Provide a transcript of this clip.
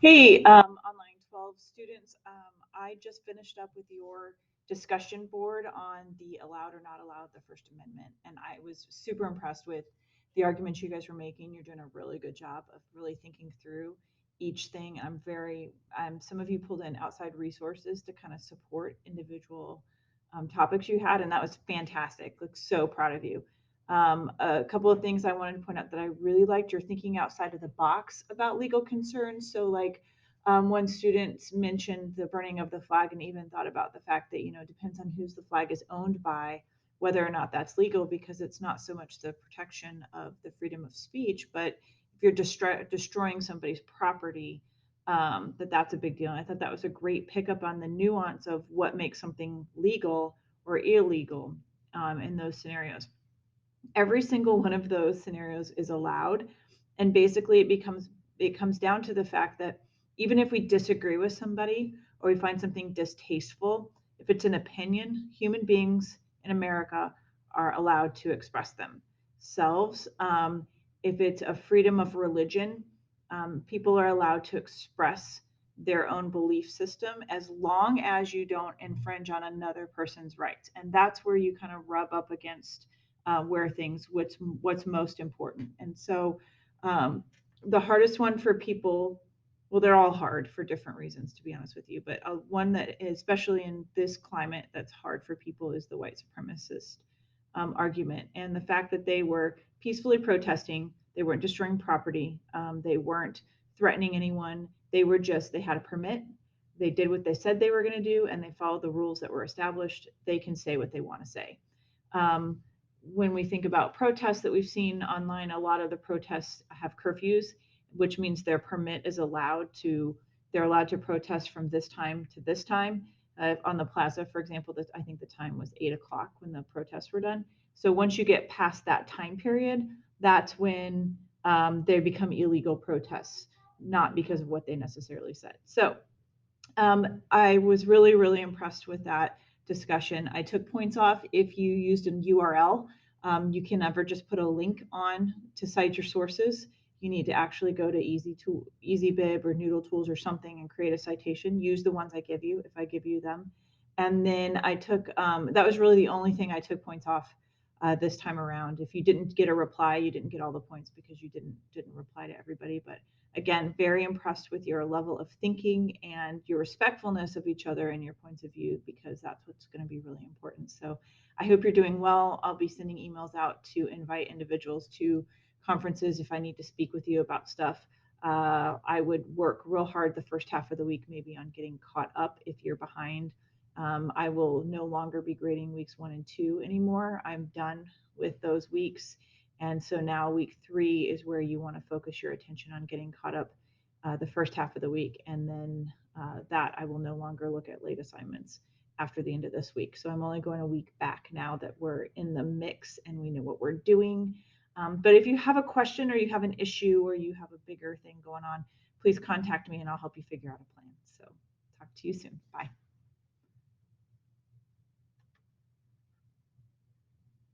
Hey, online 12 students, I just finished up with your discussion board on the allowed or not allowed, the First Amendment, and I was super impressed with the arguments you guys were making. You're doing a really good job of really thinking through each thing. Some of you pulled in outside resources to kind of support individual topics you had, and that was fantastic. Look, so proud of you. A couple of things I wanted to point out that I really liked. You're thinking outside of the box about legal concerns. So, like, one student mentioned the burning of the flag and even thought about the fact that, it depends on whose the flag is owned by, whether or not that's legal, because it's not so much the protection of the freedom of speech, but if you're destroying somebody's property, that's a big deal. And I thought that was a great pickup on the nuance of what makes something legal or illegal in those scenarios. Every single one of those scenarios is allowed, and basically it comes down to the fact that even if we disagree with somebody or we find something distasteful, if it's an opinion, human beings in America are allowed to express themselves. If it's a freedom of religion, people are allowed to express their own belief system as long as you don't infringe on another person's rights. And that's where you kind of rub up against where things what's most important. And so um, the hardest one for people, well, they're all hard for different reasons, to be honest with you, but one that is, especially in this climate, that's hard for people is the white supremacist argument, and the fact that they were peacefully protesting. They weren't destroying property. They weren't threatening anyone. They had a permit. They did what they said they were going to do, and they followed the rules that were established. They can say what they want to say. Um, when we think about protests that we've seen online, a lot of the protests have curfews, which means their permit is they're allowed to protest from this time to this time. On the plaza, for example, I think the time was 8 o'clock when the protests were done. So once you get past that time period, that's when they become illegal protests, not because of what they necessarily said. So I was really, really impressed with that discussion. I took points off if you used an URL. You can never just put a link on to cite your sources. You need to actually go to EasyBib or Noodle Tools or something and create a citation. Use the ones I give you if I give you them. And then that was really the only thing I took points off this time around. If you didn't get a reply, you didn't get all the points because you didn't reply to everybody. But again, very impressed with your level of thinking and your respectfulness of each other and your points of view, because that's what's going to be really important. So I hope you're doing well. I'll be sending emails out to invite individuals to conferences if I need to speak with you about stuff. I would work real hard the first half of the week, maybe on getting caught up if you're behind. I will no longer be grading weeks 1 and 2 anymore. I'm done with those weeks. And so now week 3 is where you want to focus your attention on getting caught up the first half of the week. And then that I will no longer look at late assignments after the end of this week. So I'm only going a week back now that we're in the mix and we know what we're doing. But if you have a question or you have an issue or you have a bigger thing going on, please contact me and I'll help you figure out a plan. So talk to you soon. Bye.